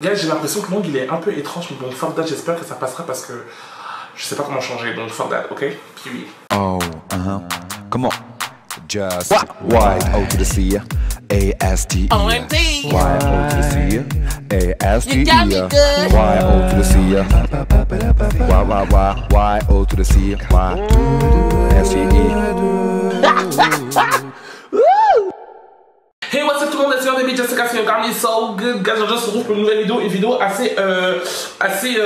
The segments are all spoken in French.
Gars, j'ai l'impression que l'angle il est un peu étrange, mais bon, for that, j'espère que ça passera parce que je sais pas comment changer, donc for that, ok? Puis oui. Oh, come on. Just Y-O to the C, A-S-T-E. Y-O to the C, A-S-T-E. Y-O to the C, Y-O to the C, Y-S-T-E. Hey, what's up tout le monde, c'est Baby Jessica, c'est Garmi, so good guys, on se retrouve pour une nouvelle vidéo, assez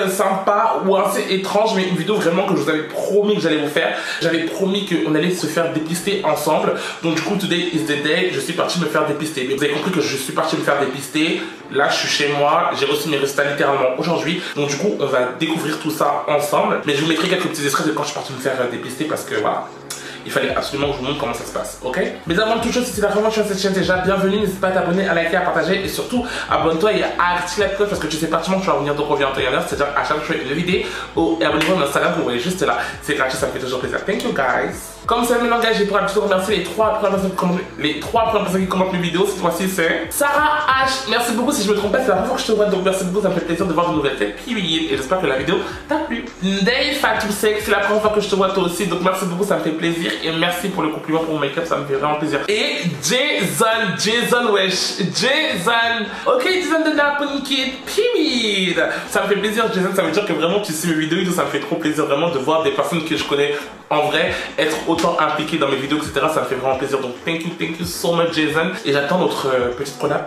sympa ou assez étrange, mais une vidéo vraiment que je vous avais promis que j'allais vous faire. J'avais promis qu'on allait se faire dépister ensemble, donc du coup, today is the day, je suis parti me faire dépister. Mais vous avez compris que je suis parti me faire dépister, là je suis chez moi, j'ai reçu mes résultats littéralement aujourd'hui, donc du coup, on va découvrir tout ça ensemble. Mais je vous mettrai quelques petits extraits de quand je suis parti me faire dépister parce que voilà. Il fallait absolument que je vous montre comment ça se passe, ok? Mais avant toute chose, si c'est la première fois sur cette chaîne déjà, bienvenue, n'hésite pas à t'abonner, à liker, à partager et surtout, abonne-toi et à activer la cloche parce que tu sais parfaitement que tu vas revenir donc revenir en temps et en heure, c'est-à-dire à chaque fois que je fais une vidéo, et abonnez-vous à mon Instagram, vous voyez juste là, c'est gratuit, ça me fait toujours plaisir. Thank you guys! Comme c'est le même langage, j'ai pour habitude de remercier les trois premières personnes qui commentent mes vidéos. Cette fois-ci, c'est Sarah H. Merci beaucoup. Si je me trompe pas, c'est la première fois que je te vois, donc merci beaucoup. Ça me fait plaisir de voir de nouvelles têtes. Puis, et j'espère que la vidéo t'a plu. Dave Fatou Sek, c'est la première fois que je te vois toi aussi, donc merci beaucoup. Ça me fait plaisir et merci pour le compliment pour mon make-up. Ça me fait vraiment plaisir. Et Jason wesh, Jason. Ok, Jason de Napoli Kid. Puis, ça me fait plaisir, Jason. Ça veut dire que vraiment tu suis mes vidéos et tout. Ça me fait trop plaisir vraiment de voir des personnes que je connais en vrai être autant impliqué dans mes vidéos, etc. Ça me fait vraiment plaisir. Donc, thank you so much, Jason. Et j'attends notre petite collab.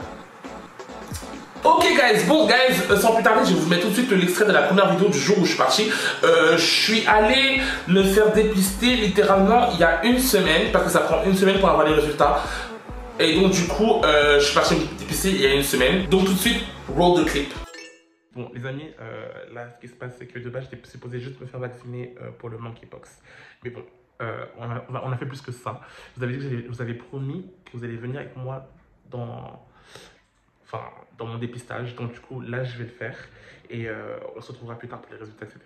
Ok, guys. Bon, guys, sans plus tarder, je vais vous mettre tout de suite l'extrait de la première vidéo du jour où je suis parti. Je suis allé me faire dépister littéralement il y a une semaine, parce que ça prend une semaine pour avoir les résultats. Et donc, du coup, je suis parti me dépister il y a une semaine. Donc, tout de suite, roll the clip. Bon, les amis, là, ce qui se passe, c'est que de base, j'étais supposé juste me faire vacciner pour le monkeypox. Mais bon, on a fait plus que ça. Vous avez promis que vous allez venir avec moi dans mon dépistage. Donc, du coup, là, je vais le faire. Et on se retrouvera plus tard pour les résultats, etc.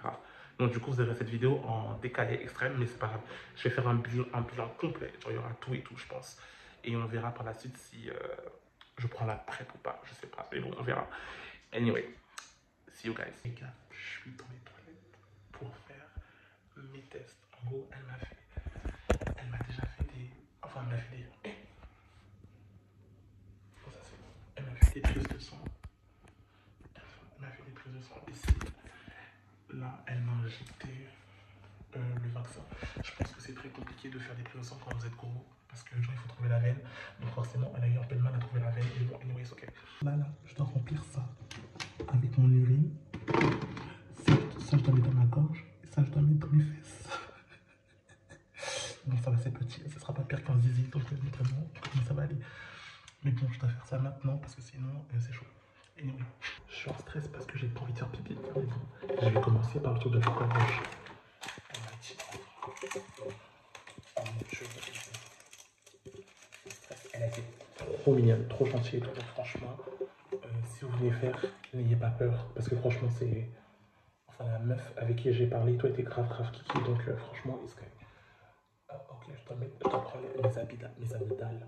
Donc, du coup, vous aurez cette vidéo en décalé extrême, mais c'est pas grave. Je vais faire un bilan complet. Genre, il y aura tout et tout, je pense. Et on verra par la suite si je prends la PrEP ou pas. Je sais pas. Mais bon, on verra. Anyway. See you guys. Les gars, je suis dans les toilettes pour faire mes tests. En gros, elle m'a déjà fait des... Enfin, elle m'a fait des... Oh, ça c'est bon. Elle m'a fait des prises de sang. Elle m'a fait des prises de sang ici. Là, elle m'a injecté le vaccin. Je pense que c'est très compliqué de faire des prises de sang quand vous êtes gros. Parce que genre, il faut trouver la veine. Donc forcément, elle a eu un peu de mal à trouver la veine. Et bon, anyway, c'est ok. Là, je dois remplir ça avec mon urine. Ça, je dois mettre dans ma gorge. Et ça, je dois mettre dans mes fesses. Bon, ça va, c'est petit. Ça sera pas pire qu'un zizi. Donc, vraiment, mais ça va aller. Mais bon, je dois faire ça maintenant parce que sinon, c'est chaud. Anyway, je suis en stress parce que j'ai pas envie de faire pipi. Mais bon, je vais commencer par le truc de la gauche. Elle m'a dit. Oh mon Dieu. Elle a été trop mignonne, trop gentille et tout. Donc, franchement, si vous voulez faire, n'ayez pas peur. Parce que franchement, c'est... Enfin, la meuf avec qui j'ai parlé, toi, était grave kiki. Donc, franchement, est-ce que... ok, je dois prendre mes amygdales.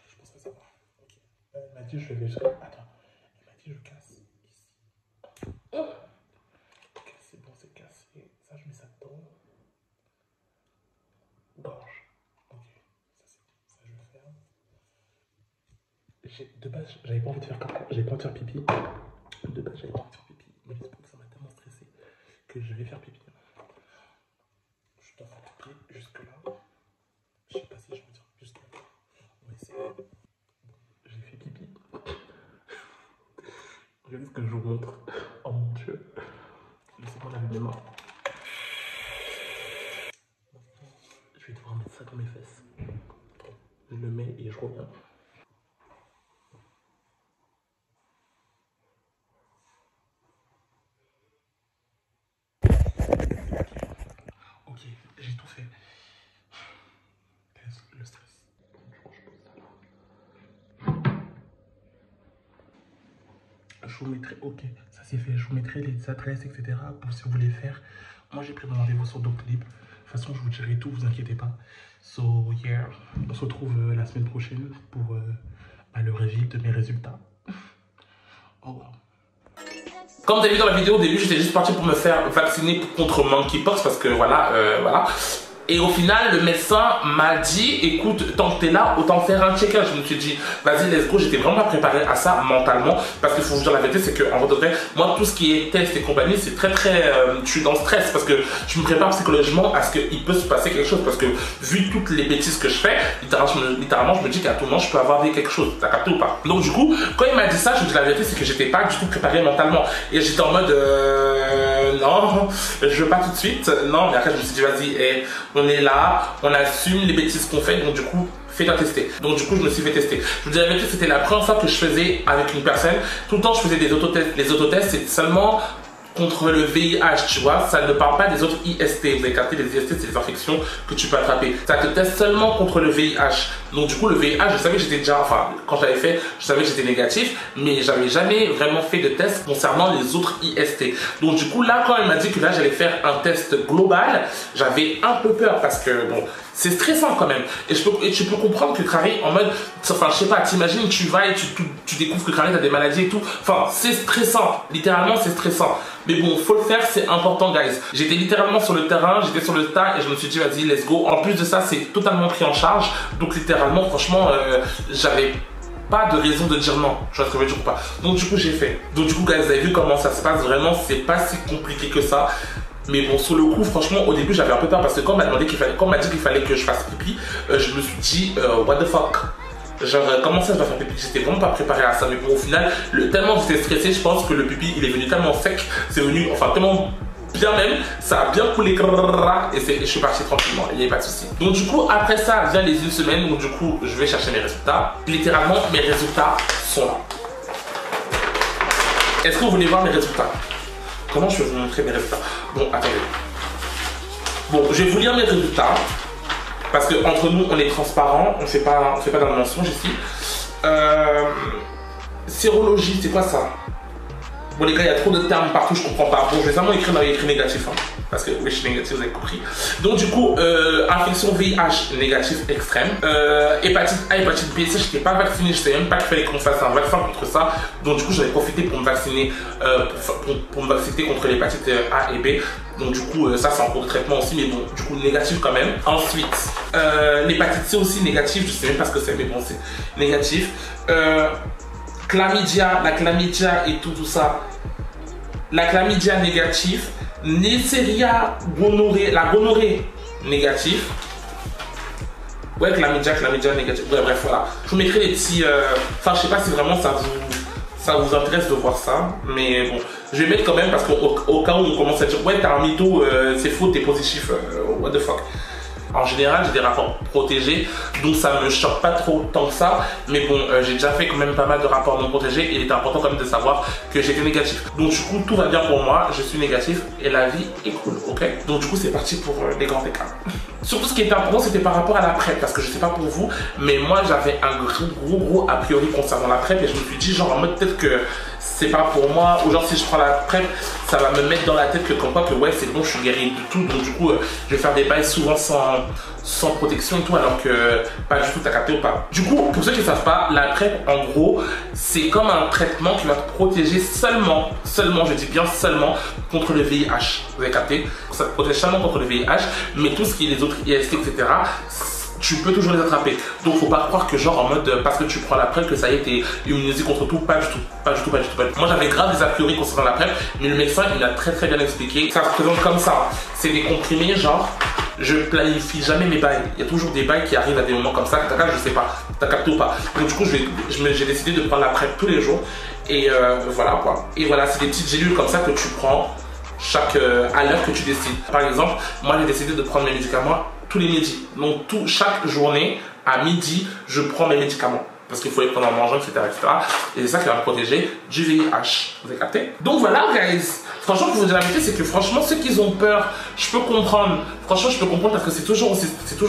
Je pense que ça va. Ok. Elle m'a dit, je vais... Attends. Elle m'a dit, je casse ici. Ok, c'est bon, c'est cassé. Ça, je mets ça dedans. Gorge. Ok. Ça, je vais faire. De base, j'avais pas envie de faire caca. J'avais pas envie de faire pipi. De base, j'avais pas envie de faire pipi. Mais ça m'a tellement stressé que je vais faire pipi. Je dois faire pipi jusque là. Je sais pas si je veux dire jusque là. On va essayer. J'ai fait pipi. Regardez ce que je vous montre. Oh mon Dieu. Laissez-moi laver mes mains. Je vais devoir mettre ça dans mes fesses. Je le mets et je reviens. Ok, j'ai tout fait. Le stress. Je pose ça là. Je vous mettrai, ok, ça c'est fait, je vous mettrai les adresses, etc. pour si vous voulez faire. Moi j'ai pris mon rendez-vous sur Doctolib. De toute façon, je vous dirai tout, vous inquiétez pas. So, yeah, on se retrouve la semaine prochaine pour le reveal de mes résultats. Oh wow. Comme vous avez vu dans la vidéo au début, j'étais juste parti pour me faire vacciner contre monkeypox parce que voilà, voilà. Et au final, le médecin m'a dit, écoute, tant que t'es là, autant faire un check-up. Je me suis dit, vas-y, let's go. J'étais vraiment pas préparé à ça mentalement. Parce qu'il faut vous dire la vérité, c'est que, en vrai, moi, tout ce qui est test et compagnie, c'est très, je suis dans le stress parce que je me prépare psychologiquement à ce qu'il peut se passer quelque chose. Parce que, vu toutes les bêtises que je fais, littéralement, je me dis qu'à tout moment, je peux avoir quelque chose. T'as capté ou pas? Donc, du coup, quand il m'a dit ça, je me dis la vérité, c'est que j'étais pas du tout préparé mentalement. Et j'étais en mode, non, je veux pas tout de suite. Non, mais après, je me suis dit, vas-y, on est là, on assume les bêtises qu'on fait, donc du coup, fais-toi tester. Donc du coup, je me suis fait tester. Je vous dis la vérité, c'était la première fois que je faisais avec une personne. Tout le temps, je faisais des autotests. Les autotests, c'est seulement contre le VIH, tu vois, ça ne parle pas des autres IST. Vous avez capté, les IST, c'est les infections que tu peux attraper. Ça te teste seulement contre le VIH. Donc du coup, le VIH, je savais que j'étais déjà, enfin, quand j'avais fait, je savais que j'étais négatif, mais j'avais jamais vraiment fait de test concernant les autres IST. Donc du coup, là, quand il m'a dit que là, j'allais faire un test global, j'avais un peu peur parce que, bon, c'est stressant quand même. Et tu peux comprendre que Carré, en mode, enfin, je sais pas, t'imagines, tu vas et tu découvres que Carré, t'as des maladies et tout. Enfin, c'est stressant. Littéralement, c'est stressant. Mais bon, faut le faire, c'est important, guys. J'étais littéralement sur le terrain, j'étais sur le tas et je me suis dit, vas-y, let's go. En plus de ça, c'est totalement pris en charge. Donc, littéralement, franchement, j'avais pas de raison de dire non. Je vois ce que je veux dire ou pas. Donc, du coup, j'ai fait. Donc, du coup, guys, vous avez vu comment ça se passe. Vraiment, c'est pas si compliqué que ça. Mais bon, sur le coup, franchement, au début, j'avais un peu peur parce que quand on m'a dit qu'il fallait que je fasse pipi, je me suis dit, what the fuck? Genre, comment ça je dois faire pipi? J'étais vraiment pas préparé à ça. Mais bon, au final, tellement j'étais stressé, je pense que le pipi, il est venu tellement sec, c'est venu, enfin, tellement bien même, ça a bien coulé, et je suis parti tranquillement, il n'y avait pas de souci. Donc du coup, après ça, vient les une semaine, donc du coup, je vais chercher mes résultats. Littéralement, mes résultats sont là. Est-ce que vous voulez voir mes résultats? Comment je vais vous montrer mes résultats? Bon, attendez. Bon, je vais vous lire mes résultats. Parce que entre nous, on est transparent. On fait pas dans le mensonge ici. Sérologie, c'est quoi ça? Bon les gars, il y a trop de termes partout, je comprends pas. Bon, je vais seulement écrire dans les écrits négatifs. Hein, parce que oui, je suis négatif, vous avez compris. Donc du coup, infection VIH négatif extrême. Hépatite A, hépatite B, ça, je n'étais pas vacciné. Je savais même pas qu'il fallait qu'on fasse un vaccin contre ça. Donc du coup, j'avais profité pour me vacciner, pour me vacciner contre l'hépatite A et B. Donc du coup, ça c'est en cours de traitement aussi, mais bon, du coup négatif quand même. Ensuite, l'hépatite C aussi négatif, je sais même pas ce que c'est, mais bon, c'est négatif. Chlamydia, la chlamydia et tout ça. La chlamydia négatif. Neisseria gonorrhée, la gonorrhée négatif. Ouais, chlamydia négatif. Ouais, bref, voilà. Je vous mettrai les petits. Enfin, je sais pas si vraiment ça vous intéresse de voir ça, mais bon, je vais mettre quand même parce qu'au cas où on commence à dire ouais, t'as un mytho, c'est faux, t'es positif, what the fuck. En général, j'ai des rapports protégés, donc ça me choque pas trop tant que ça. Mais bon, j'ai déjà fait quand même pas mal de rapports non protégés et il est important quand même de savoir que j'étais négatif. Donc du coup, tout va bien pour moi, je suis négatif et la vie est cool, ok? Donc du coup, c'est parti pour les grands écarts. Surtout, ce qui était important, c'était par rapport à la PrEP, parce que je sais pas pour vous, mais moi, j'avais un gros a priori concernant la PrEP et je me suis dit, genre en mode peut-être que c'est pas pour moi, ou genre si je prends la PrEP, ça va me mettre dans la tête que comme quoi que ouais, c'est bon, je suis guéri de tout, donc du coup, je vais faire des bails souvent sans protection et tout, alors que pas du tout, t'as capté ou pas. Du coup, pour ceux qui ne savent pas, la PrEP, en gros, c'est comme un traitement qui va te protéger seulement, je dis bien seulement, contre le VIH. Vous avez capté? Ça te protège seulement contre le VIH, mais tout ce qui est les autres IST, etc., tu peux toujours les attraper. Donc faut pas croire que genre en mode parce que tu prends la PrEP que ça y est t'es immunisé contre tout, pas du tout. Moi j'avais grave des a priori concernant la PrEP, mais le médecin il a très bien expliqué. Ça se présente comme ça, c'est des comprimés genre, je planifie jamais mes bails. Il y a toujours des bails qui arrivent à des moments comme ça, je sais pas, t'as capté ou pas. Donc du coup j'ai décidé de prendre la PrEP tous les jours et voilà quoi. Et voilà, c'est des petites gélules comme ça que tu prends à l'heure que tu décides. Par exemple, moi j'ai décidé de prendre mes médicaments tous les midis. Donc chaque journée à midi, je prends mes médicaments. Parce qu'il faut les prendre en mangeant, etc. Et c'est ça qui va me protéger du VIH. Vous avez capté? Donc voilà, guys. Franchement, pour vous dire la vérité, c'est que franchement, ceux qui ont peur, je peux comprendre. Franchement, je peux comprendre parce que c'est toujours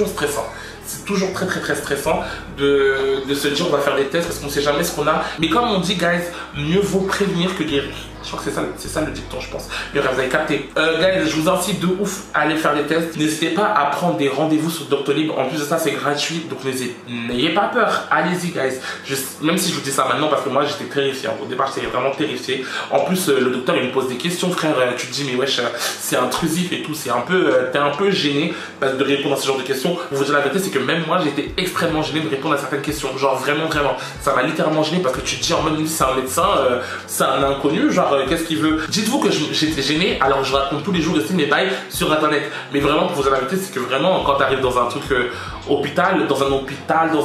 stressant. c'est toujours très stressant de se dire on va faire des tests parce qu'on sait jamais ce qu'on a. Mais comme on dit, guys, mieux vaut prévenir que guérir. Je crois que c'est ça le dicton, je pense. Mais bref, vous avez capté. Guys, je vous incite de ouf à aller faire des tests. N'hésitez pas à prendre des rendez-vous sur Doctolib. En plus de ça, c'est gratuit. Donc n'ayez pas peur. Allez-y, guys. Même si je vous dis ça maintenant parce que moi, j'étais terrifié. Au départ, j'étais vraiment terrifié. En plus, le docteur, il me pose des questions, frère. Tu te dis, mais wesh, c'est intrusif et tout. C'est un peu, t'es un peu gêné de répondre à ce genre de questions. Pour vous dire la vérité, c'est que même moi, j'étais extrêmement gêné de répondre à certaines questions. Genre, vraiment. Ça m'a littéralement gêné parce que tu te dis, en mode, c'est un médecin, c'est un inconnu. Genre, qu'est-ce qu'il veut? Dites-vous que j'étais gêné, alors je raconte tous les jours ici mes bails sur internet. Mais vraiment, pour vous dire la vérité, c'est que vraiment, quand t'arrives dans un truc hôpital, dans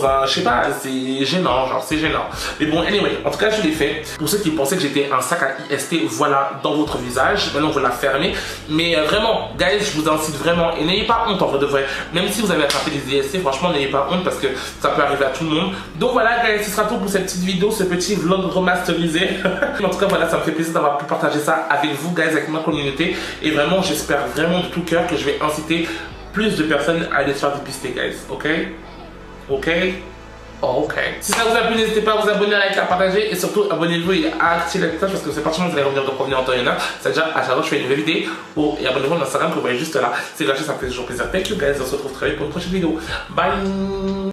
un, je sais pas, c'est gênant, genre, c'est gênant. Mais bon, anyway, en tout cas, je l'ai fait. Pour ceux qui pensaient que j'étais un sac à IST, voilà, dans votre visage. Maintenant, vous la fermez. Mais vraiment, guys, je vous incite vraiment, et n'ayez pas honte en vrai de vrai. Même si vous avez attrapé des IST, franchement, n'ayez pas honte parce que ça peut arriver à tout le monde. Donc voilà, guys, ce sera tout pour cette petite vidéo, ce petit vlog remasterisé. En tout cas, voilà, ça me fait plaisir d'avoir pu partager ça avec vous, guys, avec ma communauté. Et vraiment, j'espère vraiment de tout cœur que je vais inciter plus de personnes à aller se faire dépister, guys. Ok? Ok? Ok. Si ça vous a plu, n'hésitez pas à vous abonner, à liker, à partager et surtout abonnez-vous et à activer la cloche parce que c'est parti, vous allez revenir en temps et en heure. C'est-à-dire à chaque fois que je fais une nouvelle vidéo. Oh, et abonnez-vous à mon Instagram que vous voyez juste là. C'est gratuit, ça me fait toujours plaisir. Thank you, guys. On se retrouve très vite pour une prochaine vidéo. Bye.